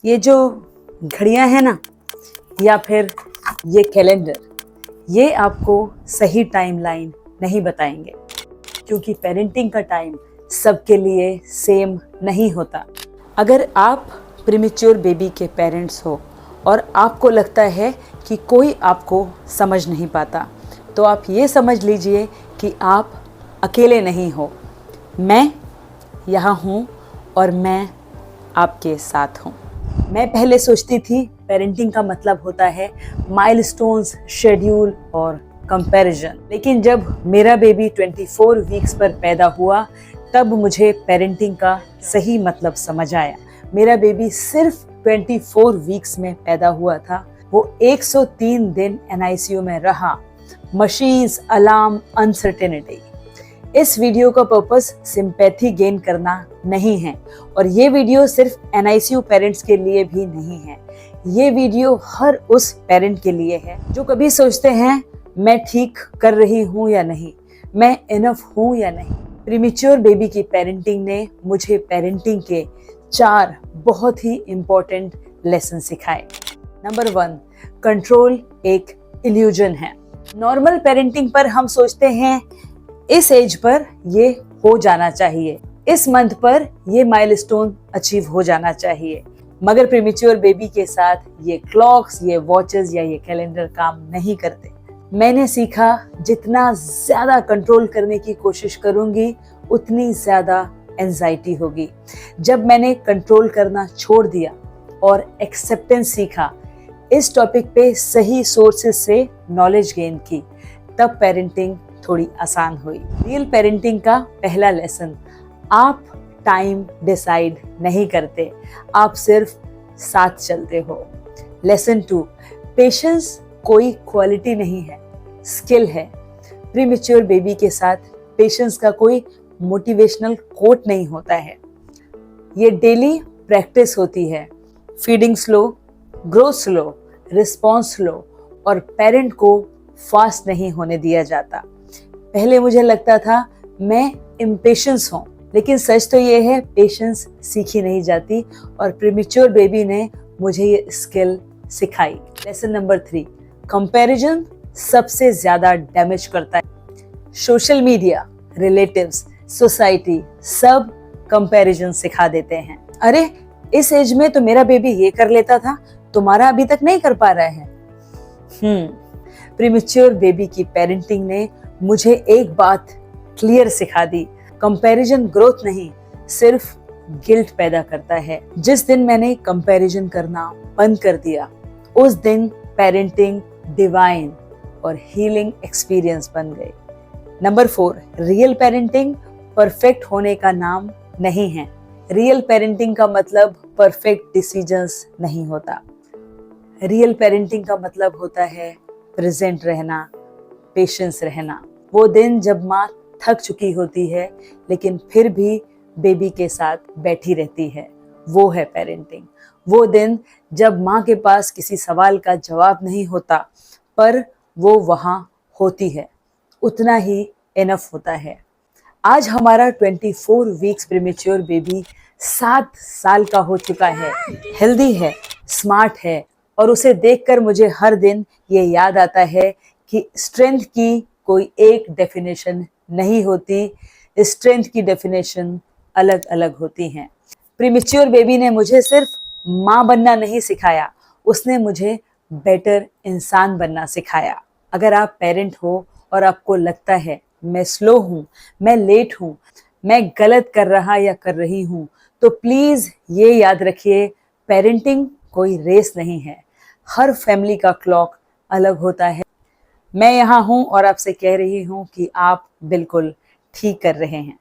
ये जो घड़ियां हैं ना, या फिर ये कैलेंडर, ये आपको सही टाइमलाइन नहीं बताएंगे, क्योंकि पेरेंटिंग का टाइम सबके लिए सेम नहीं होता। अगर आप प्रीमेच्योर बेबी के पेरेंट्स हो और आपको लगता है कि कोई आपको समझ नहीं पाता, तो आप ये समझ लीजिए कि आप अकेले नहीं हो। मैं यहाँ हूँ और मैं आपके साथ हूँ। मैं पहले सोचती थी पेरेंटिंग का मतलब होता है माइलस्टोन्स, शेड्यूल और कंपैरिजन, लेकिन जब मेरा बेबी 24 वीक्स पर पैदा हुआ तब मुझे पेरेंटिंग का सही मतलब समझ आया। मेरा बेबी सिर्फ 24 वीक्स में पैदा हुआ था। वो 103 दिन NICU में रहा। Machines, alarm, uncertainty. इस वीडियो का पर्पस सिंपैथी गेन करना नहीं है, और ये वीडियो सिर्फ NICU पेरेंट्स के लिए भी नहीं है। ये वीडियो हर उस पेरेंट के लिए है जो कभी सोचते हैं मैं ठीक कर रही हूँ या नहीं, मैं इनफ हूँ या नहीं। प्रीमेच्योर बेबी की पेरेंटिंग ने मुझे पेरेंटिंग के 4 बहुत ही इम्पोर्टेंट लेसन सिखाए। नंबर 1, कंट्रोल एक इल्यूजन है। नॉर्मल पेरेंटिंग पर हम सोचते हैं इस एज पर ये हो जाना चाहिए, इस मंथ पर ये माइलस्टोन अचीव हो जाना चाहिए, मगर प्रीमेच्योर बेबी के साथ ये क्लॉक्स, ये वॉचेस या ये कैलेंडर काम नहीं करते। मैंने सीखा जितना ज्यादा कंट्रोल करने की कोशिश करूंगी उतनी ज्यादा एंजाइटी होगी। जब मैंने कंट्रोल करना छोड़ दिया और एक्सेप्टेंस सीखा, इस टॉपिक पे सही सोर्सेस से नॉलेज गेन की, तब पेरेंटिंग थोड़ी आसान हुई। रियल पेरेंटिंग का पहला लेसन, आप टाइम डिसाइड नहीं करते, आप सिर्फ साथ चलते हो। लेसन 2, पेशेंस कोई क्वालिटी नहीं है, स्किल है। प्रीमेच्योर बेबी के साथ पेशेंस का कोई मोटिवेशनल कोट नहीं होता है, ये डेली प्रैक्टिस होती है। Feeding slow, growth slow, response slow, और पेरेंट को फास्ट नहीं होने दिया जाता। पहले मुझे लगता था मैं इम्पेशेंस हूँ, लेकिन सच तो ये है पेशेंस सीखी नहीं जाती, और प्रीमेच्योर बेबी ने मुझे ये स्किल सिखाई। लेसन नंबर 3, कंपैरिजन सबसे ज्यादा डैमेज करता है। सोशल मीडिया, रिलेटिव्स, सोसाइटी सब कंपैरिजन सिखा देते हैं। अरे इस एज में तो मेरा बेबी ये कर लेता था, तुम्हारा अभी तक नहीं कर पा रहा है। प्रीमेच्योर बेबी की पेरेंटिंग ने मुझे एक बात क्लियर सिखा दी, कंपैरिजन ग्रोथ नहीं, सिर्फ गिल्ट पैदा करता है। जिस दिन मैंने कंपैरिजन करना बंद कर दिया, उस दिन पेरेंटिंग डिवाइन और हीलिंग एक्सपीरियंस बन गई। नंबर 4, रियल पेरेंटिंग परफेक्ट होने का नाम नहीं है। रियल पेरेंटिंग का मतलब परफेक्ट डिसीजंस नहीं होता। रियल पेरेंटिंग का मतलब होता है प्रेजेंट रहना, पेशेंस रहना। वो दिन जब माँ थक चुकी होती है लेकिन फिर भी बेबी के साथ बैठी रहती है, वो है पेरेंटिंग। वो दिन जब माँ के पास किसी सवाल का जवाब नहीं होता, पर वो वहाँ होती है, उतना ही इनफ होता है। आज हमारा 24 वीक्स प्रीमेच्योर बेबी 7 साल का हो चुका है, हेल्दी है, स्मार्ट है, और उसे देखकर मुझे हर दिन ये याद आता है कि स्ट्रेंथ की कोई एक डेफिनेशन नहीं होती, स्ट्रेंथ की डेफिनेशन अलग अलग होती हैं। प्रीमेच्योर बेबी ने मुझे सिर्फ माँ बनना नहीं सिखाया, उसने मुझे बेटर इंसान बनना सिखाया। अगर आप पेरेंट हो और आपको लगता है मैं स्लो हूँ, मैं लेट हूँ, मैं गलत कर रहा या कर रही हूँ, तो प्लीज ये याद रखिए, पेरेंटिंग कोई रेस नहीं है। हर फैमिली का क्लॉक अलग होता है। मैं यहाँ हूँ और आपसे कह रही हूँ कि आप बिल्कुल ठीक कर रहे हैं।